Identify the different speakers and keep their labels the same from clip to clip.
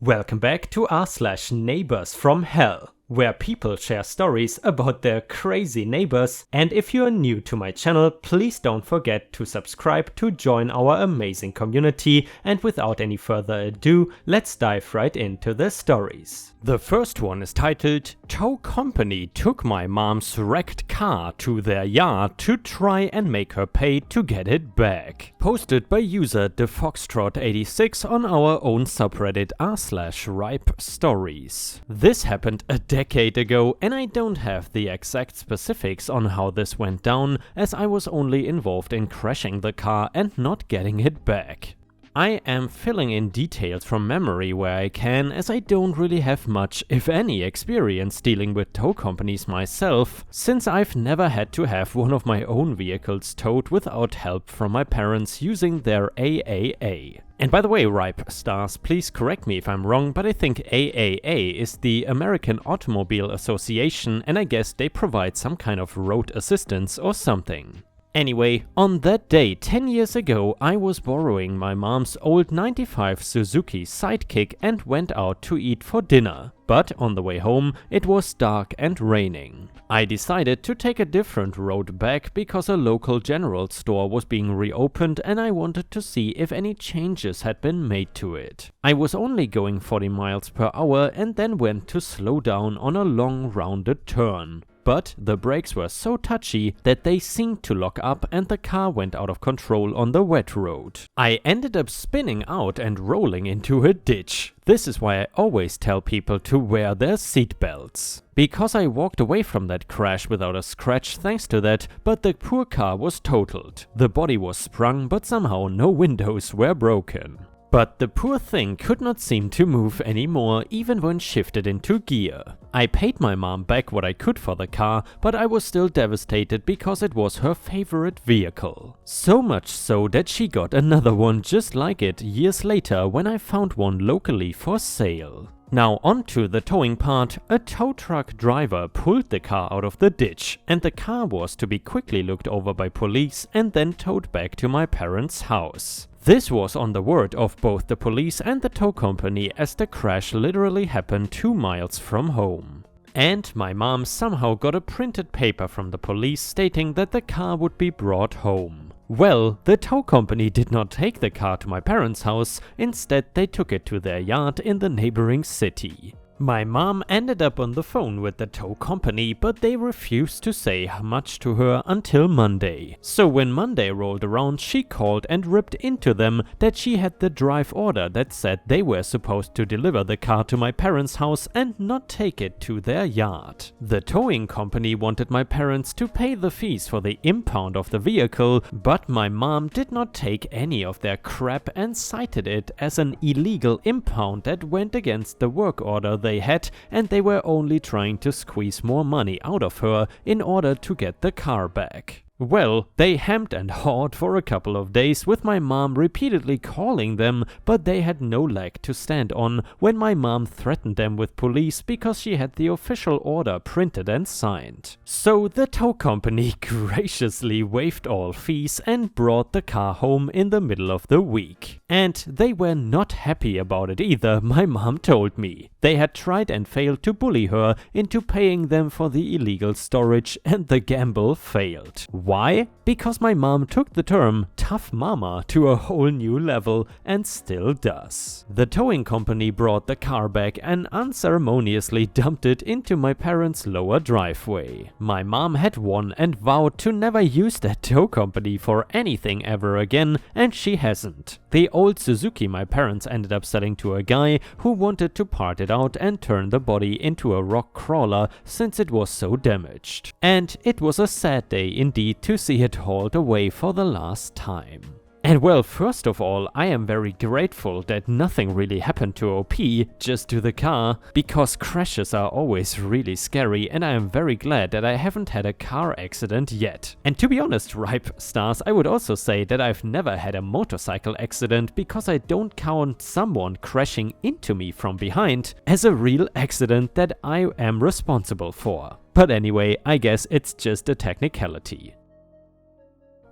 Speaker 1: Welcome back to r/neighbors from hell, where people share stories about their crazy neighbors. And if you're new to my channel, please don't forget to subscribe to join our amazing community. And without any further ado, let's dive right into the stories. The first one is titled, "Tow Company Took My Mom's Wrecked Car to Their Yard to Try and Make Her Pay to Get It Back." Posted by user TheFoxtrot86 on our own subreddit r/ripe stories. This happened a decade ago, and I don't have the exact specifics on how this went down, as I was only involved in crashing the car and not getting it back. I am filling in details from memory where I can, as I don't really have much, if any, experience dealing with tow companies myself, since I've never had to have one of my own vehicles towed without help from my parents using their AAA. And by the way, Ripe Stars, please correct me if I'm wrong, but I think AAA is the American Automobile Association, and I guess they provide some kind of road assistance or something. Anyway, on that day 10 years ago, I was borrowing my mom's old 95 Suzuki Sidekick and went out to eat for dinner. But on the way home, it was dark and raining. I decided to take a different road back because a local general store was being reopened and I wanted to see if any changes had been made to it. I was only going 40 miles per hour and then went to slow down on a long rounded turn. But the brakes were so touchy that they seemed to lock up and the car went out of control on the wet road. I ended up spinning out and rolling into a ditch. This is why I always tell people to wear their seatbelts. Because I walked away from that crash without a scratch thanks to that, but the poor car was totaled. The body was sprung, but somehow no windows were broken. But the poor thing could not seem to move anymore, even when shifted into gear. I paid my mom back what I could for the car, but I was still devastated because it was her favorite vehicle. So much so that she got another one just like it years later when I found one locally for sale. Now onto the towing part. A tow truck driver pulled the car out of the ditch, and the car was to be quickly looked over by police and then towed back to my parents' house. This was on the word of both the police and the tow company, as the crash literally happened 2 miles from home. And my mom somehow got a printed paper from the police stating that the car would be brought home. Well, the tow company did not take the car to my parents' house, instead they took it to their yard in the neighboring city. My mom ended up on the phone with the tow company, but they refused to say much to her until Monday. So when Monday rolled around, she called and ripped into them that she had the drive order that said they were supposed to deliver the car to my parents' house and not take it to their yard. The towing company wanted my parents to pay the fees for the impound of the vehicle, but my mom did not take any of their crap and cited it as an illegal impound that went against the work order they had, and they were only trying to squeeze more money out of her in order to get the car back. Well, they hemmed and hawed for a couple of days, with my mom repeatedly calling them, but they had no leg to stand on when my mom threatened them with police because she had the official order printed and signed. So the tow company graciously waived all fees and brought the car home in the middle of the week. And they were not happy about it either, my mom told me. They had tried and failed to bully her into paying them for the illegal storage, and the gamble failed. Why? Because my mom took the term tough mama to a whole new level and still does. The towing company brought the car back and unceremoniously dumped it into my parents' lower driveway. My mom had won and vowed to never use that tow company for anything ever again, and she hasn't. The old Suzuki my parents ended up selling to a guy who wanted to part it out and turn the body into a rock crawler since it was so damaged. And it was a sad day indeed to see it hauled away for the last time. And well, first of all, I am very grateful that nothing really happened to OP, just to the car, because crashes are always really scary, and I am very glad that I haven't had a car accident yet. And to be honest, Ripe Stars, I would also say that I've never had a motorcycle accident because I don't count someone crashing into me from behind as a real accident that I am responsible for. But anyway, I guess it's just a technicality.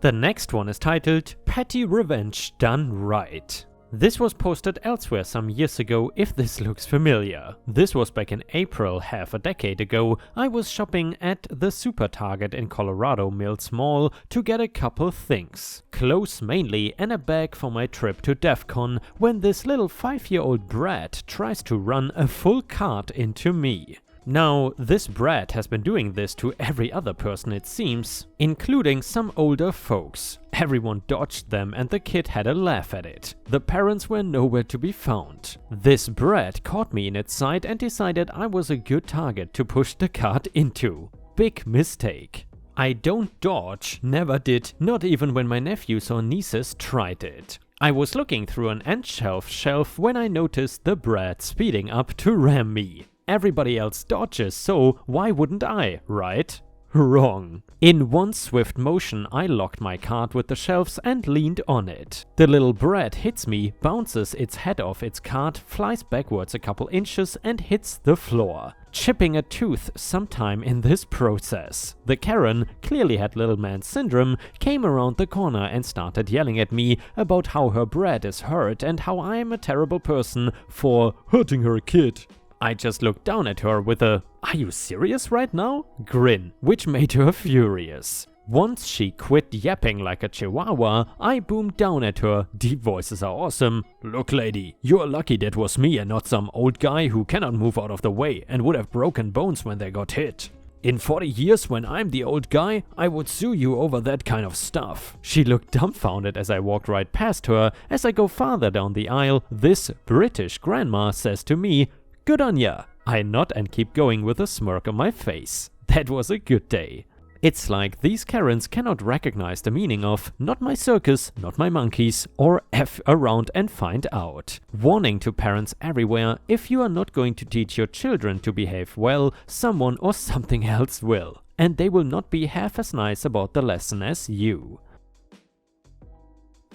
Speaker 1: The next one is titled Petty Revenge Done Right. This was posted elsewhere some years ago if this looks familiar. This was back in April, half a decade ago. I was shopping at the Super Target in Colorado Mills Mall to get a couple things. Clothes mainly and a bag for my trip to DEF CON when this little 5-year-old brat tries to run a full cart into me. Now, this brat has been doing this to every other person it seems, including some older folks. Everyone dodged them and the kid had a laugh at it. The parents were nowhere to be found. This brat caught me in its sight and decided I was a good target to push the cart into. Big mistake. I don't dodge, never did, not even when my nephews or nieces tried it. I was looking through an end shelf when I noticed the brat speeding up to ram me. Everybody else dodges, so why wouldn't I, right? Wrong. In one swift motion, I locked my cart with the shelves and leaned on it. The little brat hits me, bounces its head off its cart, flies backwards a couple inches and hits the floor, chipping a tooth sometime in this process. The Karen, clearly had little man syndrome, came around the corner and started yelling at me about how her brat is hurt and how I am a terrible person for hurting her kid. I just looked down at her with a "Are you serious right now?" grin, which made her furious. Once she quit yapping like a chihuahua, I boomed down at her. Deep voices are awesome. "Look, lady, you're lucky that was me and not some old guy who cannot move out of the way and would have broken bones when they got hit. In 40 years, when I'm the old guy, I would sue you over that kind of stuff." She looked dumbfounded as I walked right past her. As I go farther down the aisle, this British grandma says to me, "Good on ya." I nod and keep going with a smirk on my face. That was a good day. It's like these Karens cannot recognize the meaning of "not my circus, not my monkeys" or "F around and find out." Warning to parents everywhere: if you are not going to teach your children to behave well, someone or something else will. And they will not be half as nice about the lesson as you.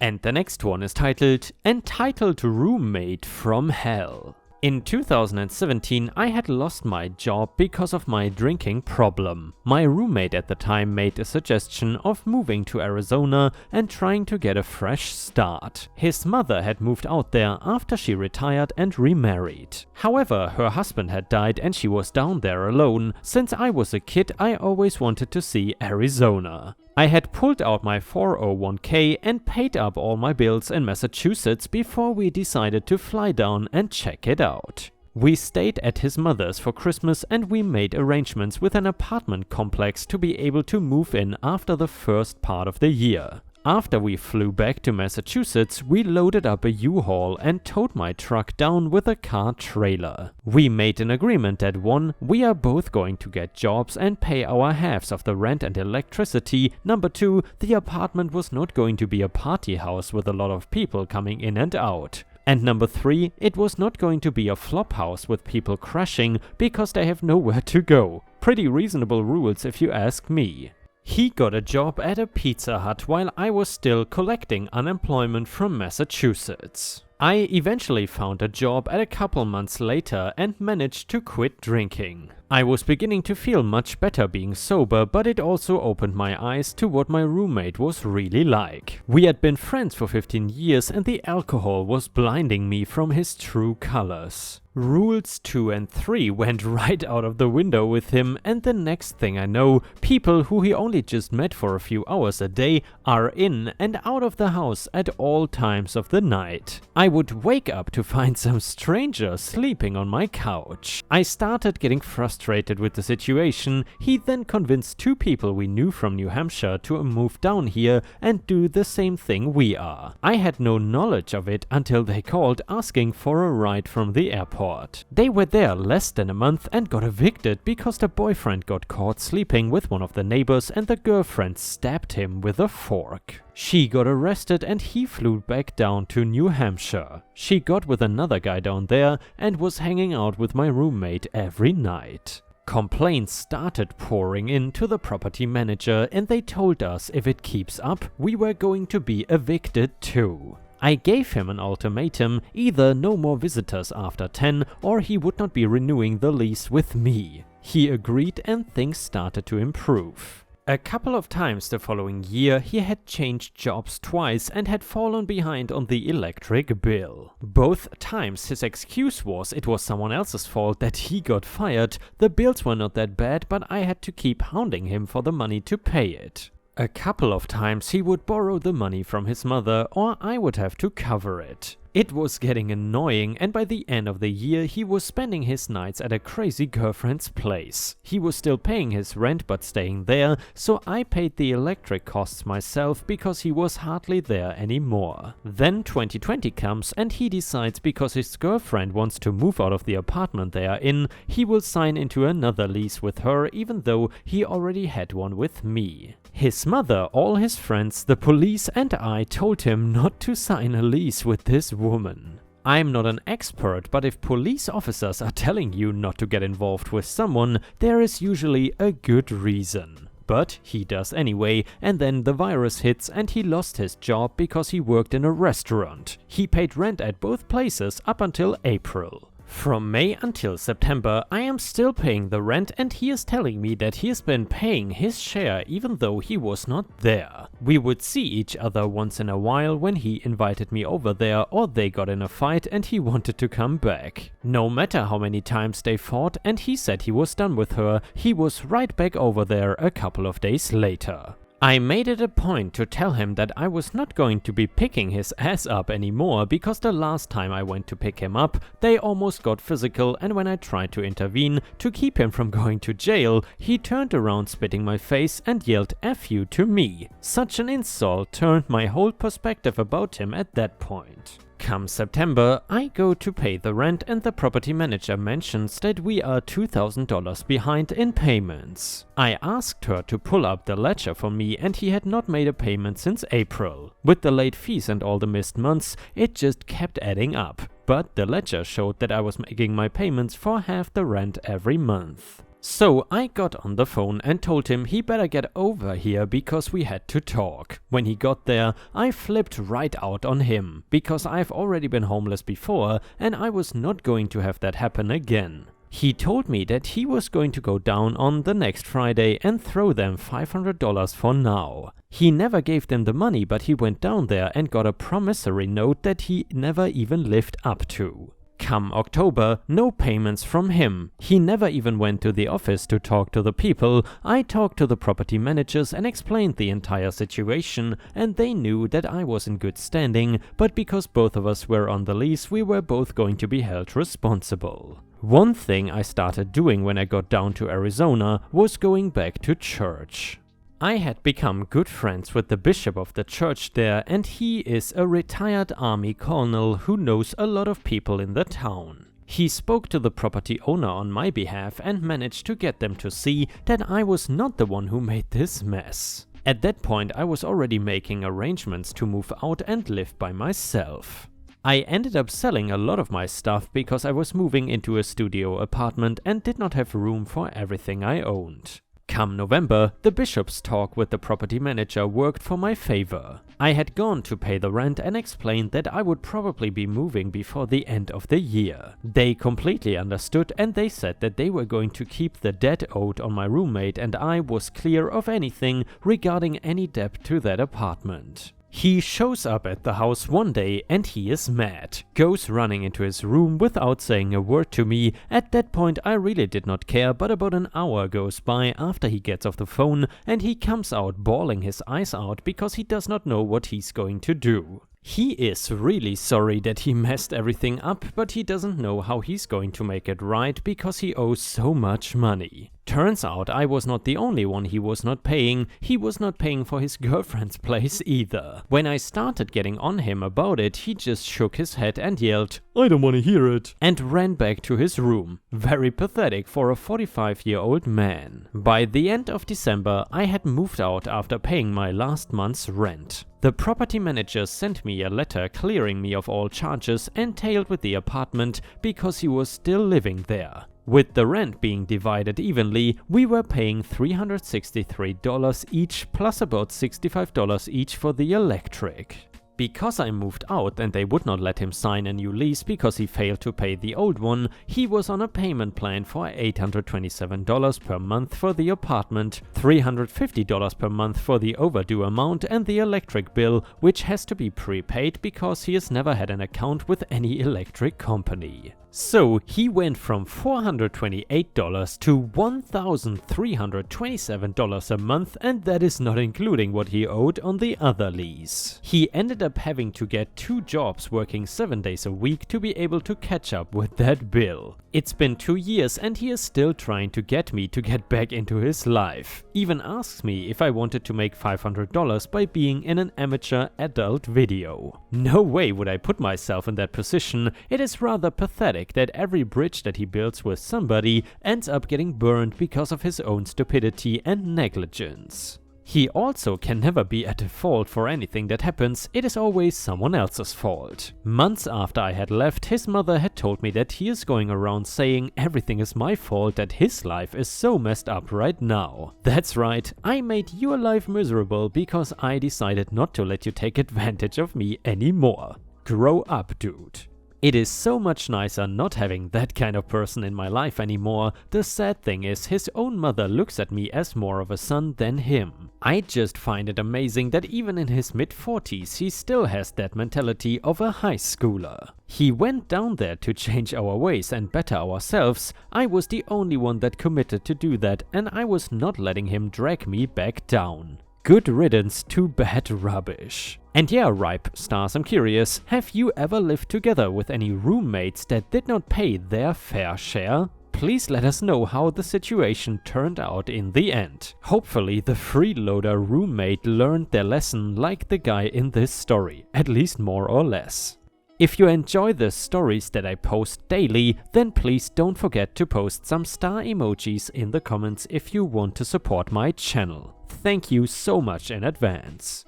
Speaker 1: And the next one is titled "Entitled Roommate from Hell." In 2017, I had lost my job because of my drinking problem. My roommate at the time made a suggestion of moving to Arizona and trying to get a fresh start. His mother had moved out there after she retired and remarried. However, her husband had died and she was down there alone. Since I was a kid, I always wanted to see Arizona. I had pulled out my 401k and paid up all my bills in Massachusetts before we decided to fly down and check it out. We stayed at his mother's for Christmas and we made arrangements with an apartment complex to be able to move in after the first part of the year. After we flew back to Massachusetts, we loaded up a U-Haul and towed my truck down with a car trailer. We made an agreement that 1, we are both going to get jobs and pay our halves of the rent and electricity. 2, the apartment was not going to be a party house with a lot of people coming in and out. And 3, it was not going to be a flop house with people crashing because they have nowhere to go. Pretty reasonable rules if you ask me. He got a job at a Pizza Hut while I was still collecting unemployment from Massachusetts. I eventually found a job at a couple months later and managed to quit drinking. I was beginning to feel much better being sober, but it also opened my eyes to what my roommate was really like. We had been friends for 15 years and the alcohol was blinding me from his true colors. Rules 2 and 3 went right out of the window with him, and the next thing I know, people who he only just met for a few hours a day are in and out of the house at all times of the night. I would wake up to find some stranger sleeping on my couch. I started getting frustrated with the situation. He then convinced 2 people we knew from New Hampshire to move down here and do the same thing we are. I had no knowledge of it until they called asking for a ride from the airport. They were there less than a month and got evicted because the boyfriend got caught sleeping with one of the neighbors and the girlfriend stabbed him with a fork. She got arrested and he flew back down to New Hampshire. She got with another guy down there and was hanging out with my roommate every night. Complaints started pouring in to the property manager and they told us if it keeps up, we were going to be evicted too. I gave him an ultimatum: either no more visitors after 10 or he would not be renewing the lease with me. He agreed and things started to improve. A couple of times the following year he had changed jobs twice and had fallen behind on the electric bill. Both times his excuse was it was someone else's fault that he got fired. The bills were not that bad, but I had to keep hounding him for the money to pay it. A couple of times he would borrow the money from his mother, or I would have to cover it. It was getting annoying, and by the end of the year he was spending his nights at a crazy girlfriend's place. He was still paying his rent but staying there, so I paid the electric costs myself because he was hardly there anymore. Then 2020 comes and he decides because his girlfriend wants to move out of the apartment they are in, he will sign into another lease with her even though he already had one with me. His mother, all his friends, the police and I told him not to sign a lease with this woman. I'm not an expert, but if police officers are telling you not to get involved with someone, there is usually a good reason. But he does anyway, and then the virus hits and he lost his job because he worked in a restaurant. He paid rent at both places up until April. From May until September, I am still paying the rent and he is telling me that he has been paying his share even though he was not there. We would see each other once in a while when he invited me over there or they got in a fight and he wanted to come back. No matter how many times they fought and he said he was done with her, he was right back over there a couple of days later. I made it a point to tell him that I was not going to be picking his ass up anymore because the last time I went to pick him up, they almost got physical, and when I tried to intervene to keep him from going to jail, he turned around spitting my face and yelled "F you" to me. Such an insult turned my whole perspective about him at that point. Come September, I go to pay the rent and the property manager mentions that we are $2,000 behind in payments. I asked her to pull up the ledger for me and he had not made a payment since April. With the late fees and all the missed months, it just kept adding up. But the ledger showed that I was making my payments for half the rent every month. So I got on the phone and told him he better get over here because we had to talk. When he got there, I flipped right out on him because I've already been homeless before and I was not going to have that happen again. He told me that he was going to go down on the next Friday and throw them $500 for now. He never gave them the money, but he went down there and got a promissory note that he never even lived up to. Come October, no payments from him. He never even went to the office to talk to the people. I talked to the property managers and explained the entire situation, and they knew that I was in good standing, but because both of us were on the lease, we were both going to be held responsible. One thing I started doing when I got down to Arizona was going back to church. I had become good friends with the bishop of the church there, and he is a retired army colonel who knows a lot of people in the town. He spoke to the property owner on my behalf and managed to get them to see that I was not the one who made this mess. At that point I was already making arrangements to move out and live by myself. I ended up selling a lot of my stuff because I was moving into a studio apartment and did not have room for everything I owned. Come November, the bishop's talk with the property manager worked for my favor. I had gone to pay the rent and explained that I would probably be moving before the end of the year. They completely understood and they said that they were going to keep the debt owed on my roommate and I was clear of anything regarding any debt to that apartment. He shows up at the house one day and he is mad, goes running into his room without saying a word to me. At that point I really did not care, but about an hour goes by after he gets off the phone and he comes out bawling his eyes out because he does not know what he's going to do. He is really sorry that he messed everything up, but he doesn't know how he's going to make it right because he owes so much money. Turns out I was not the only one he was not paying. He was not paying for his girlfriend's place either. When I started getting on him about it, he just shook his head and yelled, "I don't want to hear it," and ran back to his room. Very pathetic for a 45-year-old man. By the end of December, I had moved out after paying my last month's rent. The property manager sent me a letter clearing me of all charges entailed with the apartment because he was still living there. With the rent being divided evenly, we were paying $363 each plus about $65 each for the electric. Because I moved out and they would not let him sign a new lease because he failed to pay the old one, he was on a payment plan for $827 per month for the apartment, $350 per month for the overdue amount and the electric bill, which has to be prepaid because he has never had an account with any electric company. So he went from $428 to $1,327 a month, and that is not including what he owed on the other lease. He ended up having to get 2 jobs working 7 days a week to be able to catch up with that bill. It's been 2 years and he is still trying to get me to get back into his life. Even asks me if I wanted to make $500 by being in an amateur adult video. No way would I put myself in that position. It is rather pathetic that every bridge that he builds with somebody ends up getting burned because of his own stupidity and negligence. He also can never be at fault for anything that happens, it is always someone else's fault. Months after I had left, his mother had told me that he is going around saying everything is my fault, that his life is so messed up right now. That's right, I made your life miserable because I decided not to let you take advantage of me anymore. Grow up, dude. It is so much nicer not having that kind of person in my life anymore. The sad thing is his own mother looks at me as more of a son than him. I just find it amazing that even in his mid-40s he still has that mentality of a high schooler. He went down there to change our ways and better ourselves. I was the only one that committed to do that, and I was not letting him drag me back down. Good riddance to bad rubbish. And yeah, Ripe Stars, I'm curious, have you ever lived together with any roommates that did not pay their fair share? Please let us know how the situation turned out in the end. Hopefully the freeloader roommate learned their lesson like the guy in this story, at least more or less. If you enjoy the stories that I post daily, then please don't forget to post some star emojis in the comments if you want to support my channel. Thank you so much in advance.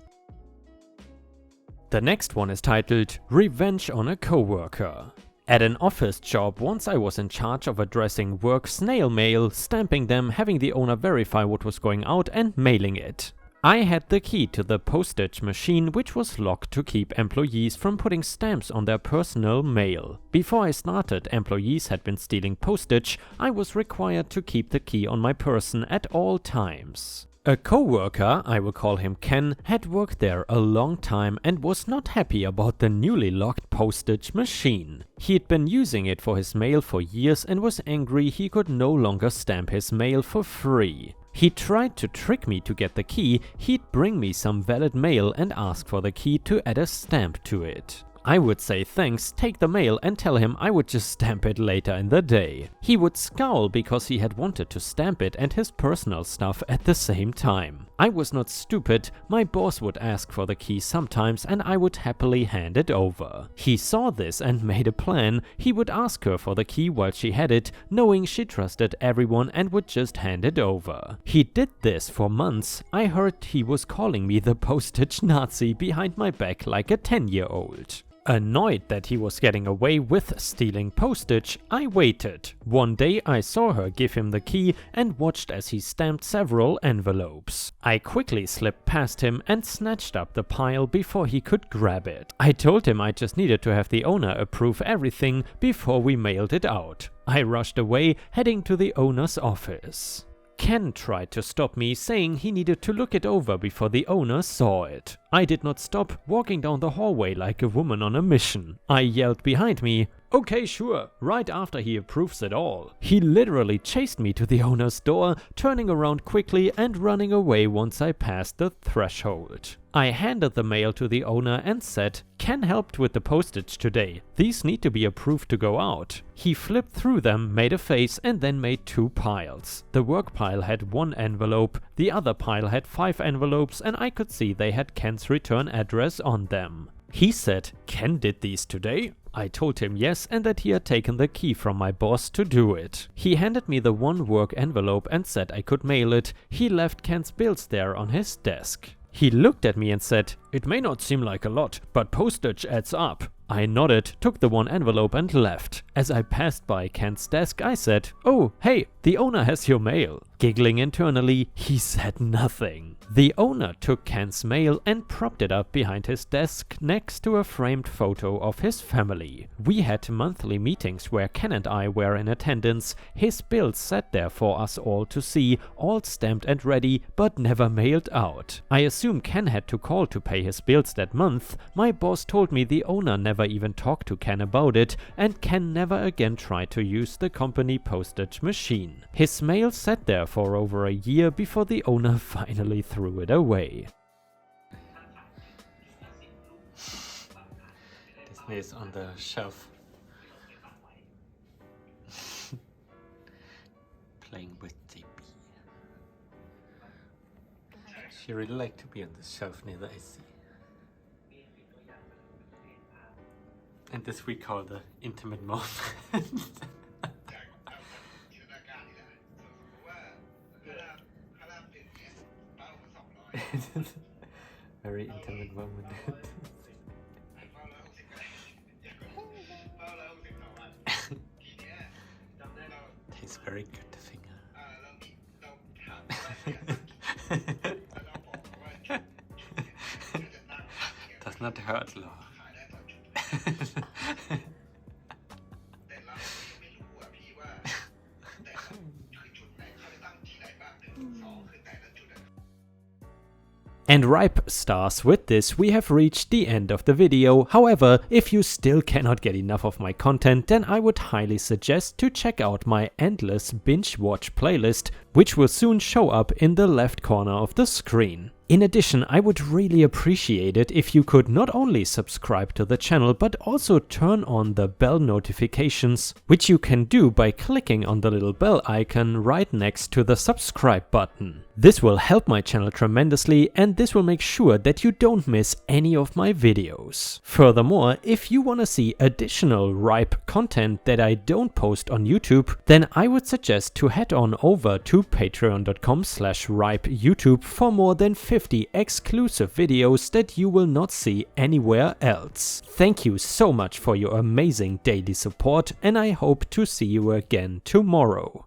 Speaker 1: The next one is titled Revenge on a Coworker. At an office job, once I was in charge of addressing work snail mail, stamping them, having the owner verify what was going out and mailing it. I had the key to the postage machine, which was locked to keep employees from putting stamps on their personal mail. Before I started, employees had been stealing postage. I was required to keep the key on my person at all times. A coworker, I will call him Ken, had worked there a long time and was not happy about the newly locked postage machine. He had been using it for his mail for years and was angry he could no longer stamp his mail for free. He tried to trick me to get the key. He'd bring me some valid mail and ask for the key to add a stamp to it. I would say thanks, take the mail and tell him I would just stamp it later in the day. He would scowl because he had wanted to stamp it and his personal stuff at the same time. I was not stupid. My boss would ask for the key sometimes and I would happily hand it over. He saw this and made a plan. He would ask her for the key while she had it, knowing she trusted everyone and would just hand it over. He did this for months. I heard he was calling me the postage Nazi behind my back like a 10-year-old. Annoyed that he was getting away with stealing postage, I waited. One day I saw her give him the key and watched as he stamped several envelopes. I quickly slipped past him and snatched up the pile before he could grab it. I told him I just needed to have the owner approve everything before we mailed it out. I rushed away, heading to the owner's office. Ken tried to stop me, saying he needed to look it over before the owner saw it. I did not stop, walking down the hallway like a woman on a mission. I yelled behind me, "Okay, sure," right after he approves it all. He literally chased me to the owner's door, turning around quickly and running away once I passed the threshold. I handed the mail to the owner and said, "Ken helped with the postage today. These need to be approved to go out." He flipped through them, made a face, and then made 2 piles. The work pile had 1 envelope, the other pile had 5 envelopes, and I could see they had Ken's return address on them. He said, "Ken did these today?" I told him yes, and that he had taken the key from my boss to do it. He handed me the 1 work envelope and said I could mail it. He left Ken's bills there on his desk. He looked at me and said, "It may not seem like a lot, but postage adds up." I nodded, took the 1 envelope and left. As I passed by Ken's desk, I said, "Oh, hey, the owner has your mail." Giggling internally, he said nothing. The owner took Ken's mail and propped it up behind his desk next to a framed photo of his family. We had monthly meetings where Ken and I were in attendance. His bills sat there for us all to see, all stamped and ready, but never mailed out. I assume Ken had to call to pay his bills that month. My boss told me the owner never even talked to Ken about it, and Ken never again tried to use the company postage machine. His mail sat there for over a year before the owner finally threw it away. Disney is on the shelf. Playing with JP. She really liked to be on the shelf near the AC. And this we call the intimate moment. Very intimate moment. Tastes very good, the finger. Does not hurt, Law. And ripe stars, with this we have reached the end of the video. However, if you still cannot get enough of my content, then I would highly suggest to check out my endless binge watch playlist, which will soon show up in the left corner of the screen. In addition, I would really appreciate it if you could not only subscribe to the channel, but also turn on the bell notifications, which you can do by clicking on the little bell icon right next to the subscribe button. This will help my channel tremendously, and this will make sure that you don't miss any of my videos. Furthermore, if you want to see additional ripe content that I don't post on YouTube, then I would suggest to head on over to patreon.com/ripeyoutube for more than 50 exclusive videos that you will not see anywhere else. Thank you so much for your amazing daily support, and I hope to see you again tomorrow.